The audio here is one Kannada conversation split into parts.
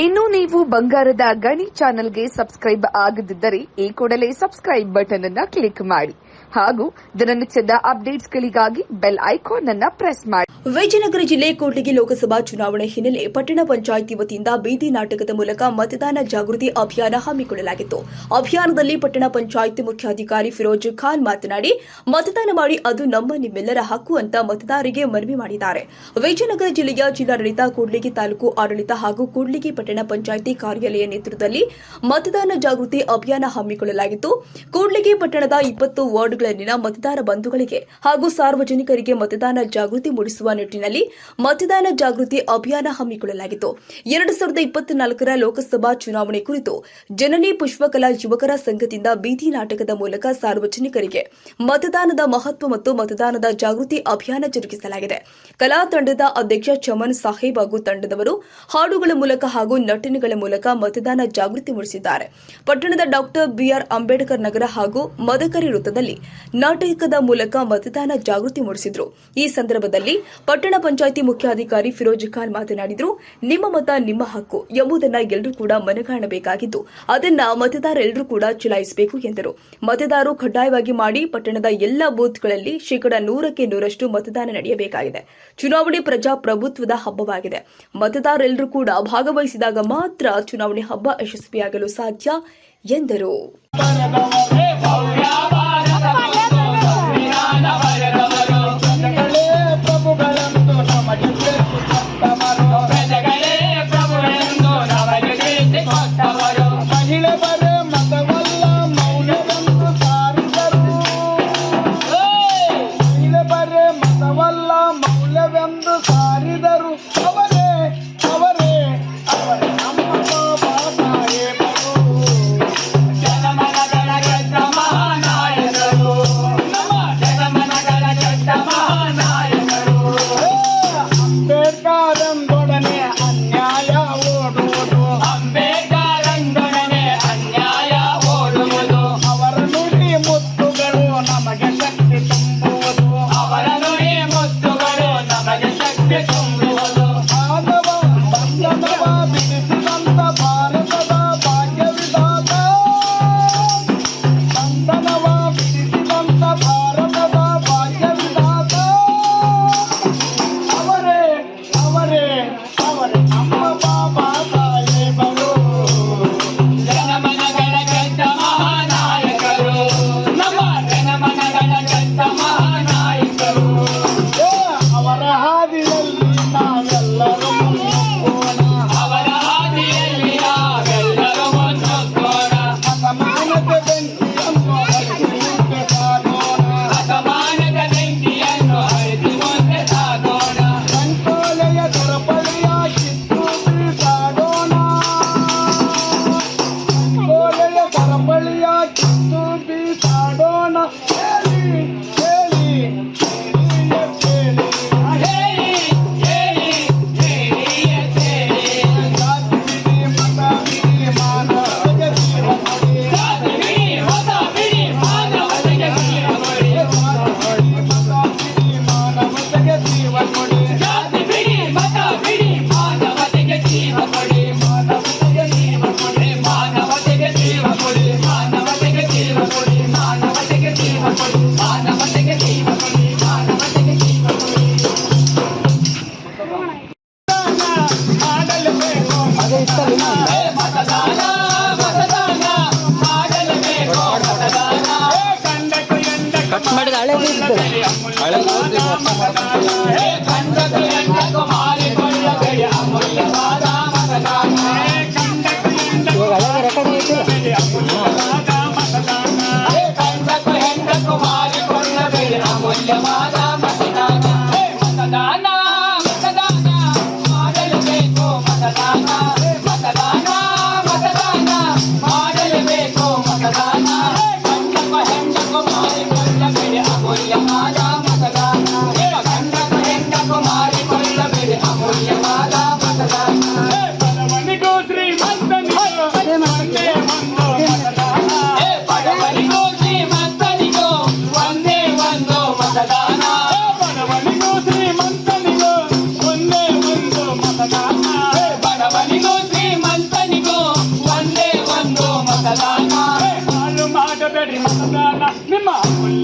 ಇನ್ನು ನೀವು ಬಂಗಾರದ ಗಣಿ ಚಾನೆಲ್ಗೆ ಸಬ್ಸ್ಕ್ರೈಬ್ ಆಗದಿದ್ದರೆ ಈ ಕೂಡಲೇ ಸಬ್ಸ್ಕ್ರೈಬ್ ಬಟನ್ ಅನ್ನು ಕ್ಲಿಕ್ ಮಾಡಿ ಹಾಗೂ ದಿನನಿತ್ಯದ ಅಪ್ಡೇಟ್ಸ್ಗಳಿಗಾಗಿ ಬೆಲ್ ಐಕಾನ್ ಅನ್ನು ಪ್ರೆಸ್ ಮಾಡಿ. ವಿಜಯನಗರ ಜಿಲ್ಲೆ ಕೂಡ್ಲಿಗಿ ಲೋಕಸಭಾ ಚುನಾವಣೆ ಹಿನ್ನೆಲೆ ಪಟ್ಟಣ ಪಂಚಾಯಿತಿ ವತಿಯಿಂದ ಬೀದಿ ನಾಟಕದ ಮೂಲಕ ಮತದಾನ ಜಾಗೃತಿ ಅಭಿಯಾನ ಹಮ್ಮಿಕೊಳ್ಳಲಾಗಿತ್ತು. ಅಭಿಯಾನದಲ್ಲಿ ಪಟ್ಟಣ ಪಂಚಾಯಿತಿ ಮುಖ್ಯಾಧಿಕಾರಿ ಫಿರೋಜ್ ಖಾನ್ ಮಾತನಾಡಿ, ಮತದಾನ ಮಾಡಿ ಅದು ನಮ್ಮ ನಿಮ್ಮೆಲ್ಲರ ಹಕ್ಕು ಅಂತ ಮತದಾರರಿಗೆ ಮನವಿ ಮಾಡಿದ್ದಾರೆ. ವಿಜಯನಗರ ಜಿಲ್ಲೆಯ ಜಿಲ್ಲಾಡಳಿತ, ಕೂಡ್ಲಿಗಿ ತಾಲೂಕು ಆಡಳಿತ ಹಾಗೂ ಕೂಡ್ಲಿಗಿ ಪಟ್ಟಣ ಪಂಚಾಯಿತಿ ಕಾರ್ಯಾಲಯ ನೇತೃತ್ವದಲ್ಲಿ ಮತದಾನ ಜಾಗೃತಿ ಅಭಿಯಾನ ಹಮ್ಮಿಕೊಳ್ಳಲಾಗಿತ್ತು. ಕೂಡ್ಲಿಗಿ ಪಟ್ಟಣದ 20 ವಾರ್ಡ್ಗಳಲ್ಲಿನ ಮತದಾರ ಬಂಧುಗಳಿಗೆ ಹಾಗೂ ಸಾರ್ವಜನಿಕರಿಗೆ ಮತದಾನ ಜಾಗೃತಿ ಮೂಡಿಸುವ ನಿಟ್ಟಿನಲ್ಲಿ ಮತದಾನ ಜಾಗೃತಿ ಅಭಿಯಾನ ಹಮ್ಮಿಕೊಳ್ಳಲಾಗಿತ್ತು. 2024ರ ಲೋಕಸಭಾ ಚುನಾವಣೆ ಕುರಿತು ಜನನಿ ಪುಷ್ಪಕಲಾ ಯುವಕರ ಸಂಘದಿಂದ ಬೀದಿ ನಾಟಕದ ಮೂಲಕ ಸಾರ್ವಜನಿಕರಿಗೆ ಮತದಾನದ ಮಹತ್ವ ಮತ್ತು ಮತದಾನದ ಜಾಗೃತಿ ಅಭಿಯಾನ ಜರುಗಿಸಲಾಗಿದೆ. ಕಲಾ ತಂಡದ ಅಧ್ಯಕ್ಷ ಚಮನ್ ಸಾಹೇಬ್ ಹಾಗೂ ತಂಡದವರು ಹಾಡುಗಳ ಮೂಲಕ ಹಾಗೂ ನಟನೆಗಳ ಮೂಲಕ ಮತದಾನ ಜಾಗೃತಿ ಮೂಡಿಸಿದ್ದಾರೆ. ಪಟ್ಟಣದ ಡಾಕ್ಟರ್ ಬಿಆರ್ ಅಂಬೇಡ್ಕರ್ ನಗರ ಹಾಗೂ ಮದಕರಿ ವೃತ್ತದಲ್ಲಿ ನಾಟಕದ ಮೂಲಕ ಮತದಾನ ಜಾಗೃತಿ ಮೂಡಿಸಿದರು. ಈ ಸಂದರ್ಭದಲ್ಲಿ ಪಟ್ಟಣ ಪಂಚಾಯಿತಿ ಮುಖ್ಯಾಧಿಕಾರಿ ಫಿರೋಜ್ ಖಾನ್ ಮಾತನಾಡಿದರು. ನಿಮ್ಮ ಮತ ನಿಮ್ಮ ಹಕ್ಕು ಎಂಬುದನ್ನು ಎಲ್ಲರೂ ಕೂಡ ಮನಗಾಣಬೇಕಾಗಿದ್ದು ಅದನ್ನ ಮತದಾರರೆಲ್ಲರೂ ಕೂಡ ಚಲಾಯಿಸಬೇಕು ಎಂದರು. ಮತದಾರರು ಕಡ್ಡಾಯವಾಗಿ ಮಾಡಿ ಪಟ್ಟಣದ ಎಲ್ಲ ಬೂತ್ಗಳಲ್ಲಿ 100% ಮತದಾನ ನಡೆಯಬೇಕಾಗಿದೆ. ಚುನಾವಣೆ ಪ್ರಜಾಪ್ರಭುತ್ವದ ಹಬ್ಬವಾಗಿದೆ. ಮತದಾರರೆಲ್ಲರೂ ಕೂಡ ಭಾಗವಹಿಸಿದಾಗ ಮಾತ್ರ ಚುನಾವಣೆ ಹಬ್ಬ ಯಶಸ್ವಿಯಾಗಲು ಸಾಧ್ಯ ಎಂದರು.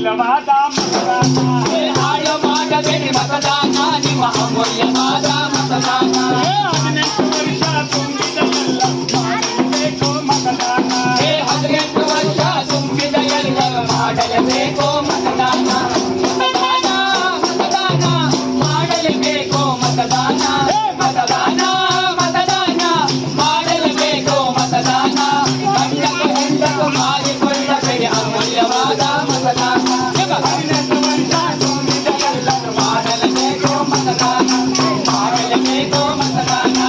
ಅಮೂಲ್ಯವಾದ ಮತದಾನ ಹಾಳು ಮಾಡಬೇಡಿ ಮತದಾನ ನಿಮ್ಮ ಅಮೂಲ್ಯವಾದ ಮತದಾನ 18 ವರ್ಷ ತುಂಬಿದ ಎಲ್ಲ ಮಾಡಲೇಬೇಕು ಮತದಾನ 18 ವರ್ಷ ತುಂಬಿದ ಎಲ್ಲರೂ ಮಾಡಲೇಬೇಕು ಮತದಾನ ಮತದಾನ ಮತದಾನ ಮಾಡಲೇಬೇಕು ಮತದಾನ ಮತದಾನ ಮತದಾನ ಮಾಡಲೇಬೇಕು ಮತದಾನ ಗಂಡಕು ಹೆಂಡಕು ಮಾಡಿಕೊಳ್ಳಬೇಡಿ ಅಮೂಲ್ಯವಾದ ಮತದಾನ 18 ವರ್ಷ ತುಂಬಿದ ಎಲ್ಲರೂ ಮಾಡಲೇಬೇಕು ಮತದಾನ ಮಾಡಲೇಬೇಕು ಮತದಾನ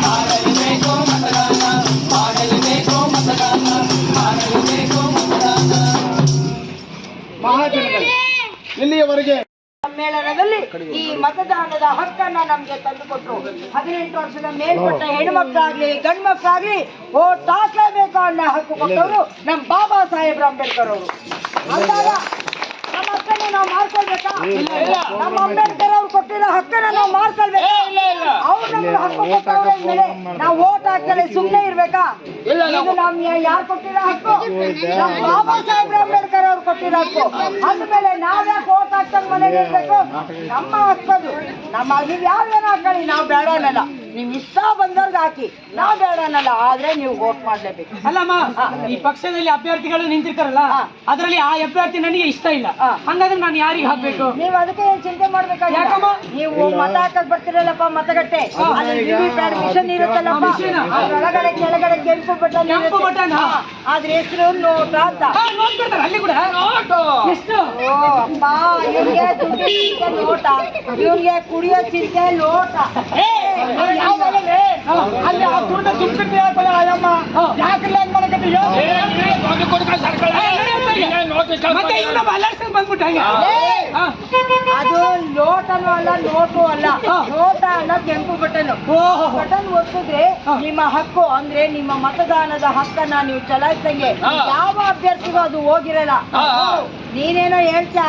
ಮಾಡಲೇಬೇಕು ಮತದಾನ ಮಾಡಲೇಬೇಕು ಮತದಾನ ಮಾಡಲೇಬೇಕು ಮತದಾನ ಮಹಾಜನಗಳೇ, ಇಲ್ಲಿಯವರೆಗೆ ಸಮ್ಮೇಳನದಲ್ಲಿ ಈ ಮತದಾನದ ಹಕ್ಕನ್ನ ನಮ್ಗೆ ತಂದುಕೊಟ್ರು. 18 ವರ್ಷದ ಮೇಲ್ಪಟ್ಟ ಹೆಣ್ಮಕ್ಳಾಗ್ಲಿ ಗಂಡ್ ಮಕ್ಳಾಗ್ಲಿ ಓಟ್ ಹಾಕ್ಲೇಬೇಕು ಅನ್ನೋ ಹಕ್ಕು ಕೊಟ್ಟವರು ನಮ್ ಬಾಬಾ ಸಾಹೇಬ್ರ ಅಂಬೇಡ್ಕರ್ ಅವರು. ಅಂದಾಗ ನಮ್ಮ ಹಕ್ಕನ್ನ ನಾವು ಮಾಡ್ಕೊಳ್ಬೇಕಾ? ನಮ್ಮ ಅಂಬೇಡ್ಕರ್ ಅವ್ರು ಕೊಟ್ಟಿರೋ ಹಕ್ಕನ್ನ ನಾವು ಮಾಡ್ಕೊಳ್ಬೇಕಾ? ಅವ್ರು ನಮ್ಗೆ ಹಕ್ಕು ಕೊಟ್ಟವ್ರ ಮೇಲೆ ನಾವು ಓಟ್ ಹಾಕಲೆ ಸುಮ್ನೆ ಇರ್ಬೇಕಾ? ಇದು ನಮ್ ಯಾರು ಕೊಟ್ಟಿರೋ ಹಕ್ಕು? ನಮ್ ಬಾಬಾ ಸಾಹೇಬ್ರ ಅಂಬೇಡ್ಕರ್ ಅವ್ರು ಕೊಟ್ಟಿರೋ ಹಕ್ಕು. ಅಂದ್ಮೇಲೆ ನಾವ್ಯಾಕೆ ಓಟ್ ಹಾಕ್ತಂಗ್ ಮನೇಲಿ ಇರ್ಬೇಕು? ನಮ್ಮ ಹಕ್ಕದು. ನಮ್ಮ ನೀವ್ ಯಾವ್ದೇನ ಹಾಕೊಳ್ಳಿ, ನಾವು ಬೇಡ ಅನ್ನಲ್ಲ. ನಿಮ್ ಇಷ್ಟ ಬಂದವ್ರಿಗೆ ಹಾಕಿ, ನಾವ್ ಬೇಡ ಅನ್ನಲ್ಲ. ಆದ್ರೆ ನೀವು ವೋಟ್ ಮಾಡ್ಲೇಬೇಕು. ಅಲ್ಲಮ್ಮ, ಈ ಪಕ್ಷದಲ್ಲಿ ಅಭ್ಯರ್ಥಿಗಳು ನಿಂತಿರ್ತಾರಲ್ಲ, ಅದರಲ್ಲಿ ಆ ಅಭ್ಯರ್ಥಿ ನನಗೆ ಇಷ್ಟ ಇಲ್ಲ. ಹಂಗಾದ್ರೆ ನಾನು ಯಾರಿಗೆ ಹಾಕ್ಬೇಕು? ನೀವ್ ಅದಕ್ಕೆ ಏನ್ ಚಿಂತೆ ಮಾಡ್ಬೇಕಾಗಿಲ್ಲ. ಯಾಕಮ್ಮ? ನೀವು ಮತ ಹಾಕಕ್ ಬರ್ತಿರಲ್ಲಪ್ಪ ಮತಗಟ್ಟೆ, ಅಲ್ಲಿ ವಿವಿಪ್ಯಾಟ್ ಮಿಷನ್ ಇರುತ್ತಲ್ಲಪ್ಪ, ಒಳಗಡೆ ಕೆಳಗಡೆ ಕೆಂಪು ಬಟನ್ ಅದ್ರ ಹೆಸರು ನೋಟ ಅಂತ. ನೋಡ್ಕೊಡ್ತಾರೆ ಅಲ್ಲಿ ಕೂಡ. ಎಷ್ಟು? ಓ ಅಪ್ಪ, ಇವ್ರಿಗೆ ದುಡ್ಡು ಚಿಂತೆ ನೋಟ, ಇವ್ರಿಗೆ ಕುಡಿಯೋ ಚಿಂತೆ ಲೋಟ. ಅಲ್ಲಿ ಆ ದುಡ್ಡು ತುಂಬಿಟ್ಟು ಯಾಕಲ್ಲ ಆಯಮ್ಮ ಯಾಕಲ್ಲ ಹಂಗ್ ಮಾಡಕತ್ತಿ? ಮತ್ತೆ ಇವ್ನ ಬಲಾರ್ಸ್ಕೊಂಡ್ ಬಂದ್ಬಿಟ್ಟ ಹಂಗೆ. ಅದು ಲೋಟನೂ ಅಲ್ಲ, ನೋಟು ಅಲ್ಲ. ನೋಟ ಅಲ್ಲ, ಕೆಂಪು ಬಟನ್. ಬಟನ್ ಒತ್ತಿದ್ರೆ ನಿಮ್ಮ ಹಕ್ಕು ಅಂದ್ರೆ ನಿಮ್ಮ ಮತದಾನದ ಹಕ್ಕನ್ನ ನೀವು ಚಲಾಯಿಸಂಗೆ ಯಾವ ಅಭ್ಯರ್ಥಿಗೂ ಅದು ಹೋಗಿರಲ್ಲ. ನೀನೇನೋ ಹೇಳ್ತಾ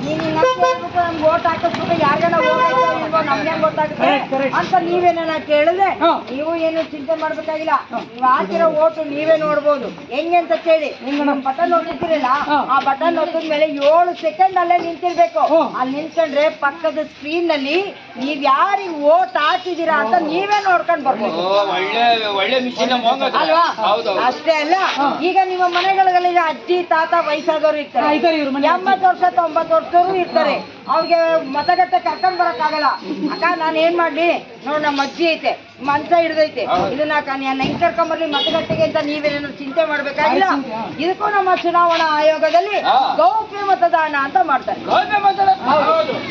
ನೀನ್ ನಮ್ಗೆ ಓಟ್ ಹಾಕಿಸ್ಬಿಟ್ಟು ಯಾರಿಗಾನ ಹೋಗೋ ನಮ್ಗೆ ಗೊತ್ತಾಗುತ್ತೆ ಅಂತ ನೀವೇನ ಕೇಳಿದ್ರೆ ನೀವು ಏನು ಚಿಂತೆ ಮಾಡ್ಬೇಕಾಗಿಲ್ಲ. ನೀವು ಹಾಕಿರೋ ಓಟು ನೀವೇ ನೋಡ್ಬೋದು. ಹೆಂಗೆ ಅಂತ ಕೇಳಿ, ನಿಮ್ಗೆ ಬಟನ್ ಒತ್ತಿರಲ್ಲ, ಆ ಬಟನ್ ಒತ್ತಿದ್ಮೇಲೆ 7 ಸೆಕೆಂಡ್ ಅಲ್ಲೇ ನಿಂತಿರ್ಬೇಕು. ಅಲ್ಲಿ ನಿಂತ್ಕೊಂಡ್ರೆ ಪಕ್ಕದ ಸ್ಕ್ರೀನ್ ನಲ್ಲಿ ನೀವ್ ಯಾರಿಗೆ ಓಟ್ ಹಾಕಿದೀರಾ ಅಂತ ನೀವೇ ನೋಡ್ಕೊಂಡ್ ಬರ್ಬೋದು. ಒಳ್ಳೆ ಮಿಷಿನ್ ಅಲ್ವಾ? ಅಷ್ಟೇ ಅಲ್ಲ, ಈಗ ನಿಮ್ಮ ಮನೆಗಳಲ್ಲಿ ಅಜ್ಜಿ ತಾತ ವಯಸ್ಸಾದವರು ಇರ್ತಾರೆ, 80 ವರ್ಷ 90 ವರ್ಷದವರು ಇರ್ತಾರೆ. ಅವ್ರಿಗೆ ಮತಗಟ್ಟೆ ಕರ್ಕೊಂಡ್ ಬರಕ್ ಆಗಲ್ಲ. ಅಕ್ಕ ನಾನ್ ಏನ್ ಮಾಡ್ಲಿ ನೋಡ್, ನಮ್ಮ ಅಜ್ಜಿ ಐತೆ, ಮಂಚ ಹಿಡ್ದೈತೆ, ಇದನ್ನ ಹೆಂಗ್ ಕರ್ಕೊಂಬರ್ಲಿ ಮತಗಟ್ಟೆಗೆ ಅಂತ ನೀವೇನೇನು ಚಿಂತೆ ಮಾಡ್ಬೇಕಾಗಿಲ್ಲ. ಇದಕ್ಕೂ ನಮ್ಮ ಚುನಾವಣಾ ಆಯೋಗದಲ್ಲಿ ಗೌಪ್ಯ ಮತದಾನ ಅಂತ ಮಾಡ್ತಾರೆ.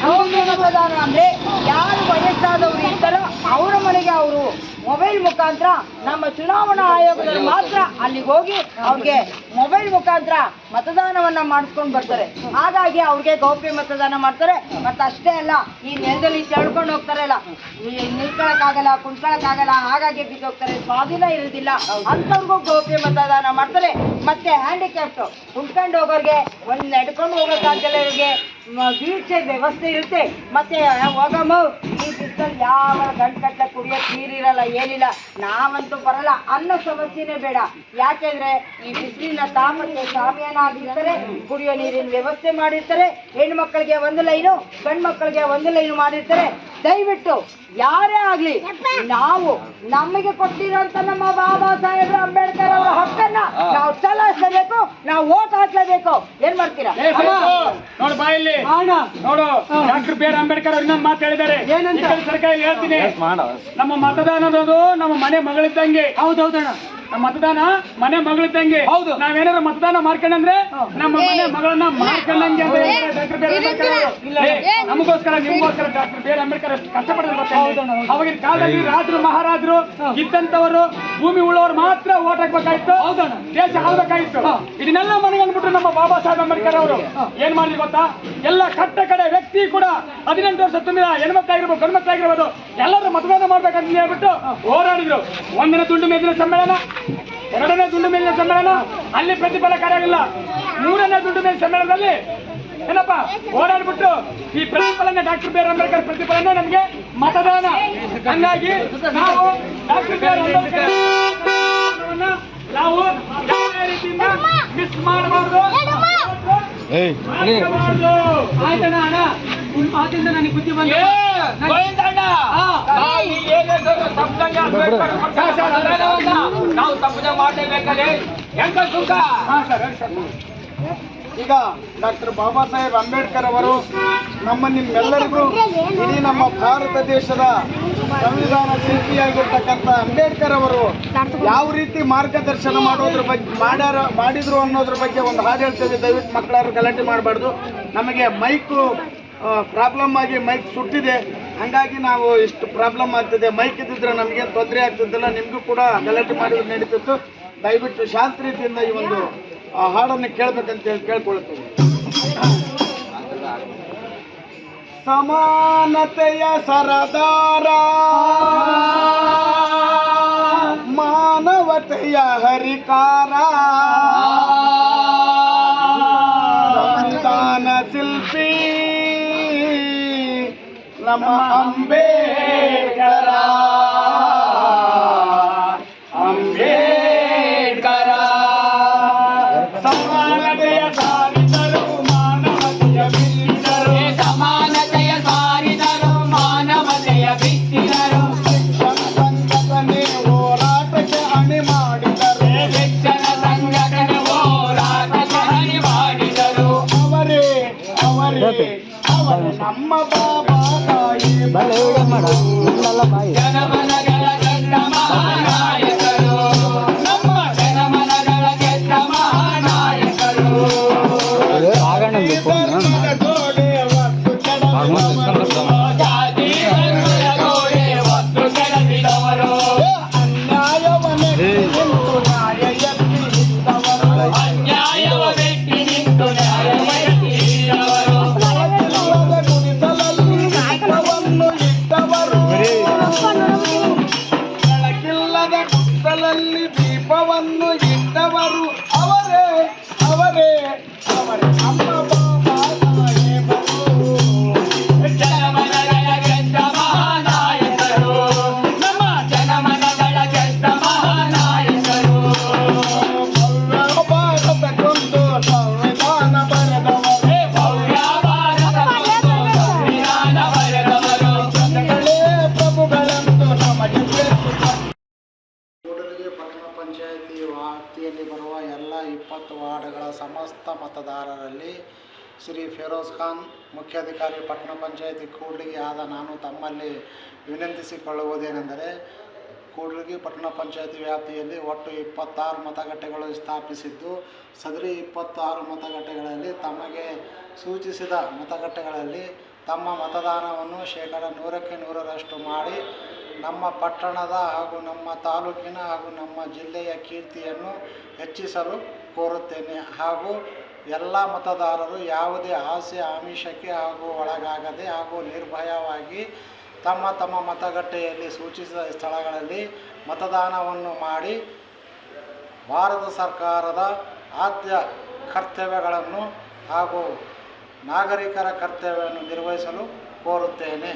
ಗೌಪ್ಯ ಮತದಾನ ಅಂದ್ರೆ ಯಾರು ವಯಸ್ಸಾದವರು ಇರ್ತಾರೋ ಅವರ ಮನೆಗೆ ಅವರು ಮೊಬೈಲ್ ಮುಖಾಂತರ ನಮ್ಮ ಚುನಾವಣಾ ಆಯೋಗದಲ್ಲಿ ಮಾತ್ರ ಅಲ್ಲಿಗೆ ಹೋಗಿ ಅವ್ರಿಗೆ ಮೊಬೈಲ್ ಮುಖಾಂತರ ಮತದಾನವನ್ನ ಮಾಡಿಸ್ಕೊಂಡ್ ಬರ್ತಾರೆ. ಹಾಗಾಗಿ ಅವ್ರಿಗೆ ಗೌಪ್ಯ ಮತದಾನ ಮಾಡ್ತಾರೆ. ಅಷ್ಟೇ ಅಲ್ಲ, ಈ ನೆಲದಲ್ಲಿ ತೆಳ್ಕೊಂಡು ಹೋಗ್ತಾರಲ್ಲ, ನಿಲ್ಕೊಳಕ್ ಆಗಲ್ಲ, ಕುಂತ್ಕೊಳಕ್ ಆಗಲ್ಲ, ಹಾಗಾಗಿ ಬಿದ್ದೋಗ್ತಾರೆ, ಸ್ವಾಧೀನ ಇರುವುದಿಲ್ಲ, ಅಂತವ್ರಿಗೂ ಗೌಪ್ಯ ಮತದಾನ ಮಾಡ್ತಾರೆ. ಮತ್ತೆ ಹ್ಯಾಂಡಿಕ್ಯಾಪ್ಟ್ ಕುಂತ್ಕೊಂಡು ಹೋಗೋರ್ಗೆ, ಒಂದ್ ನಡ್ಕೊಂಡು ಹೋಗೋಕ್ಕಾಗಲ್ಲವ್ರಿಗೆ ವೀಲ್ ಚೇರ್ ವ್ಯವಸ್ಥೆ ಇರುತ್ತೆ. ಮತ್ತೆ ಹೋಗಮ್ಮ ಈ ಬಿಸಿಲಲ್ಲಿ ಯಾವ ಗಂಟೆ ಕುಡಿಯೋಕ್ ನೀರಿರಲ್ಲ, ಏನಿಲ್ಲ, ನಾವಂತೂ ಬರಲ್ಲ ಅನ್ನೋ ಸಮಸ್ಯೆನೇ ಬೇಡ. ಯಾಕೆಂದ್ರೆ ಈ ಬಿಸಿಲಿನ ತಾಪಕ್ಕೆ ಶಾಮಿಯಾನ ಆಗಿರ್ತಾರೆ, ಕುಡಿಯೋ ನೀರಿನ ವ್ಯವಸ್ಥೆ ಮಾಡಿರ್ತಾರೆ, ಹೆಣ್ಣು ಮಕ್ಕಳಿಗೆ ಒಂದು ಲೈನು, ಗಂಡು ಮಕ್ಕಳಿಗೆ ಒಂದು ಲೈನು ಮಾಡಿರ್ತಾರೆ. ದಯವಿಟ್ಟು ಯಾರೇ ಆಗ್ಲಿ, ನಾವು ನಮಗೆ ಕೊಟ್ಟಿರೋಂತ ನಮ್ಮ ಬಾಬಾ ಸಾಹೇಬ್ರ ಅಂಬೇಡ್ಕರ್ ಅವರ ಹಕ್ಕನ್ನ ನಾವು ಚಲಾಯಿಸಲೇಬೇಕು, ನಾವು ಓಟ್ ಹಾಕ್ಲೇಬೇಕು. ಏನ್ ಮಾಡ್ತೀರಾ? ನೋಡು ಬಾಯಲ್ಲಿ ನೋಡು, ಡಾಕ್ಟರ್ ಬಿ ಆರ್ ಅಂಬೇಡ್ಕರ್ ಅವ್ರು ಇನ್ನೊಂದು ಮಾತು ಹೇಳಿದ್ದಾರೆ. ಏನಂತ ಸರ್ಕಾರ ಹೇಳ್ತೀನಿ, ನಮ್ಮ ಮತದಾನ ಅನ್ನೋದು ನಮ್ಮ ಮನೆ ಮಗಳಿದ್ದಂಗೆ. ಹೌದೌದಣ್ಣ, ನಮ್ಮ ಮತದಾನ ಮನೆ ಮಗಳಿದ್ದಂಗೆ. ಹೌದು, ನಾವೇನಾದ್ರು ಮತದಾನ ಮಾಡ್ಕೊಂಡ್ರೆ ನಮ್ಮ ಮನೆ ಮಗಳನ್ನ ಮಾಡ್ಕೊಂಡಂಗೆ ಅಂತ ಹೇಳ್ತಾರೆ ಡಾಕ್ಟರ್ ಬಿ ಆರ್ ಅಂಬೇಡ್ಕರ್ ಅವರು. ನಮಗೋಸ್ಕರ ನಿಮ್ಗೋಸ್ಕರ ಡಾಕ್ಟರ್ ಬಿ ಆರ್ ಅಂಬೇಡ್ಕರ್ ಕಷ್ಟಪಟ್ಟಿರ್ತಾರೆ. ಅವಾಗಿನ ಕಾಲದಲ್ಲಿ ರಾಜರು ಮಹಾರಾಜರು ಇದ್ದಂತವರು, ಭೂಮಿ ಉಳ್ಳವರು ಮಾತ್ರ ಓಟ್ ಹಾಕ್ಬೇಕಾಯ್ತು, ದೇಶ ಆಳ್ಬೇಕಾಯ್ತು. ಇದನ್ನೆಲ್ಲ ಮನೆಗಂದ್ಬಿಟ್ರು ನಮ್ಮ ಬಾಬಾ ಸಾಹೇಬ್ ಅಂಬೇಡ್ಕರ್ ಅವರು ಏನ್ ಮಾಡಿದ್ರು ಗೊತ್ತಾ? ಎಲ್ಲ ಕಟ್ಟ ಕಡೆ ವ್ಯಕ್ತಿ ಕೂಡ 18 ವರ್ಷ ತುಂಬಿದ ಹೆಣ್ಮಕ್ಳಾಗಿರ್ಬೋದು ಗಂಡು ಮಕ್ಕಳಾಗಿರ್ಬೋದು ಎಲ್ಲರೂ ಮತದಾನ ಮಾಡ್ಬೇಕಂತ ಹೇಳ್ಬಿಟ್ಟು ಹೋರಾಡಿದ್ರು. 1ನೇ ದುಂಡು ಮೇಜಿನ ಸಮ್ಮೇಳನ, 2ನೇ ದುಂಡು ಮೇಲಿನ ಸಮ್ಮೇಳನ, ಅಲ್ಲಿ ಪ್ರತಿಫಲಕಾರಿಯಾಗಿಲ್ಲ. 3ನೇ ದುಂಡು ಮೇಲಿನ ಸಮ್ಮೇಳನದಲ್ಲಿ ಏನಪ್ಪಾ ಹೋರಾಡ್ಬಿಟ್ಟು ಈ ಪ್ರತಿಫಲನ ಡಾಕ್ಟರ್ ಬಿ ಆರ್ ಅಂಬೇಡ್ಕರ್ ಪ್ರತಿಫಲನ ನಮ್ಗೆ ಮತದಾನ. ಹಂಗಾಗಿ ನಾವು ಡಾಕ್ಟರ್ ಬಿ ಆರ್ ಅಂಬೇಡ್ಕರ್ ನಾವು ಯಾವುದೇ ರೀತಿಯಿಂದ ಮಿಸ್ ಮಾಡಬಾರ್ದು. ಆಯ್ತಣ್ಣ ಅಣ್ಣ ನಿಮ್ ಮಾತಿಂದ ನನಗೆ ಬುದ್ಧಿ ಬಂದ ನಾವು ತಪ್ಪದೆ ಮಾಡಲೇಬೇಕಾದ್ರೆ ಹೆಂಗ ಸುಖ. ಈಗ ಡಾಕ್ಟರ್ ಬಾಬಾ ಸಾಹೇಬ್ ಅಂಬೇಡ್ಕರ್ ಅವರು ನಿಮ್ಮೆಲ್ಲರಿಗೂ ಇಡೀ ನಮ್ಮ ಭಾರತ ದೇಶದ ಸಂವಿಧಾನ ಶಿಲ್ಪಿಯಾಗಿರ್ತಕ್ಕಂಥ ಅಂಬೇಡ್ಕರ್ ಅವರು ಯಾವ ರೀತಿ ಮಾರ್ಗದರ್ಶನ ಮಾಡಿದ್ರು ಅನ್ನೋದ್ರ ಬಗ್ಗೆ ಒಂದು ಹಾಡು ಹೇಳ್ತೇವೆ. ದಯವಿಟ್ಟು ಮಕ್ಕಳಾರು ಗಲಾಟೆ ಮಾಡಬಾರ್ದು. ನಮಗೆ ಮೈಕು ಪ್ರಾಬ್ಲಮ್ ಆಗಿ ಮೈಕ್ ಸುಟ್ಟಿದೆ, ಹಂಗಾಗಿ ನಾವು ಇಷ್ಟು ಪ್ರಾಬ್ಲಮ್ ಆಗ್ತದೆ. ಮೈಕ್ ಇದ್ದಿದ್ರೆ ನಮಗೇನು ತೊಂದರೆ ಆಗ್ತಿದ್ದಿಲ್ಲ, ನಿಮಗೂ ಕೂಡ ಗಲಾಟೆ ಮಾಡಿದ್ರೆ ನಡೀತಿತ್ತು. ದಯವಿಟ್ಟು ಶಾಂತ ರೀತಿಯಿಂದ ಈ ಒಂದು ಹಾಡನ್ನು ಕೇಳಬೇಕಂತ ಹೇಳಿ ಕೇಳ್ಕೊಳ್ತೇವೆ. ಸಮಾನತೆಯ ಸರದಾರ, ಮಾನವತೆಯ ಹರಿಕಾರ, ಸಂವಿಧಾನ ಶಿಲ್ಪಿ ನಮ್ಮ ಅಂಬೇಡ್ಕರ. ಸಮಾನತೆಯ ಸಾರಿದರು, ಮಾನವತೆಯ ಬಿತ್ತಿದರು, ಸಮಾನತೆಯ ಸಾರಿದರು, ಮಾನವತೆಯ ಬಿತ್ತಿದರು, ಶಿಕ್ಷಣ ಸಂಘಟನೆ ಹೋರಾಟಕ್ಕೆ ಅಣಿ ಮಾಡಿದರು, ಶಿಕ್ಷಣ ಸಂಘಟನೆ ಹೋರಾಟಕ್ಕೆ ಹಣಿ ಮಾಡಿದರು. ಅವರೇ ನಮ್ಮ ಬಾಬಾ ಸಾಹೇಬ್ ಜನಮನಗಳ ಗೆದ್ದ ಮಹಾನಾಯಕರು, ನಮ್ಮ ಜನಮನಗಳ ಗೆದ್ದ ಮಹಾನಾಯಕರು. ಗೋಡೆ ಒತ್ತು ಕೆಡವಿದವರು, ಜಾತಿ ಧರ್ಮದ ಗೋಡೆ ಒತ್ತು ಕೆಡವಿದವರು, ಅನ್ಯಾಯವನ್ನೇ ನಿಂತು ನ್ಯಾಯ ಎತ್ತಿ ನಿಂತವರು, ಅನ್ಯಾಯವ ವ್ಯಕ್ತಿ ನಿಂತು ನ್ಯಾಯ ಎತ್ತಿ ನಿಂತವರು, ಇಲ್ಲದ ಗುಡಿಸಲಲ್ಲಿ ದೀಪವನ್ನು ಇಟ್ಟವರು, ಬೆಳಕಿಲ್ಲದ ಗುಡಿಸಲಲ್ಲಿ ದೀಪವನ್ನು ಇಟ್ಟವರು, ಅವರೇ ನಮ್ಮ ಬಾಬಾ ಸಾಹೇಬರು. ಜನಮನಗಳ ಗೆದ್ದ ಮಹಾನಾಯಕರು, ನಮ್ಮ ಜನಮನಗಳ ಗೆದ್ದ ಮಹಾನಾಯಕರು. ಭವ್ಯ ಭಾರತಕ್ಕೊಂದು ಸಂವಿಧಾನ ಬರೆದವರು, ಭವ್ಯ ಭಾರತಕ್ಕೊಂದು ಸಂವಿಧಾನ ಬರೆದವರು, ಜನಗಳೇ ಪ್ರಭುಗಳೆಂದು ನಮಗೆ ಕೂಡಲಗಿ ಪಟ್ಟಣ ಪಂಚಾಯಿತಿ ವ್ಯಾಪ್ತಿಯಲ್ಲಿ ಬರುವ ಎಲ್ಲ 20 ವಾರ್ಡ್ಗಳ ಸಮಸ್ತ ಮತದಾರರಲ್ಲಿ ಶ್ರೀ ಫಿರೋಜ್ ಖಾನ್ ಮುಖ್ಯಾಧಿಕಾರಿ ಪಟ್ಟಣ ಪಂಚಾಯಿತಿ ಕೂಡಲಗಿ ಆದ ನಾನು ತಮ್ಮಲ್ಲಿ ವಿನಂತಿಸಿಕೊಳ್ಳುವುದೇನೆಂದರೆ, ಕೂಡಲಗಿ ಪಟ್ಟಣ ಪಂಚಾಯಿತಿ ವ್ಯಾಪ್ತಿಯಲ್ಲಿ ಒಟ್ಟು 26 ಮತಗಟ್ಟೆಗಳು ಸ್ಥಾಪಿಸಿದ್ದು, ಸದರಿ 26 ಮತಗಟ್ಟೆಗಳಲ್ಲಿ ತಮಗೆ ಸೂಚಿಸಿದ ಮತಗಟ್ಟೆಗಳಲ್ಲಿ ತಮ್ಮ ಮತದಾನವನ್ನು 100ಕ್ಕೆ 100ರಷ್ಟು ಮಾಡಿ ನಮ್ಮ ಪಟ್ಟಣದ ಹಾಗೂ ನಮ್ಮ ತಾಲೂಕಿನ ಹಾಗೂ ನಮ್ಮ ಜಿಲ್ಲೆಯ ಕೀರ್ತಿಯನ್ನು ಹೆಚ್ಚಿಸಲು ಕೋರುತ್ತೇನೆ. ಹಾಗೂ ಎಲ್ಲ ಮತದಾರರು ಯಾವುದೇ ಆಸೆ ಆಮಿಷಕ್ಕೆ ಹಾಗೂ ಒಳಗಾಗದೆ ಹಾಗೂ ನಿರ್ಭಯವಾಗಿ ತಮ್ಮ ತಮ್ಮ ಮತಗಟ್ಟೆಯಲ್ಲಿ ಸೂಚಿಸಿದ ಸ್ಥಳಗಳಲ್ಲಿ ಮತದಾನವನ್ನು ಮಾಡಿ ಭಾರತ ಸರ್ಕಾರದ ಆದ್ಯ ಕರ್ತವ್ಯಗಳನ್ನು ಹಾಗೂ ನಾಗರಿಕರ ಕರ್ತವ್ಯವನ್ನು ನಿರ್ವಹಿಸಲು ಕೋರುತ್ತೇನೆ.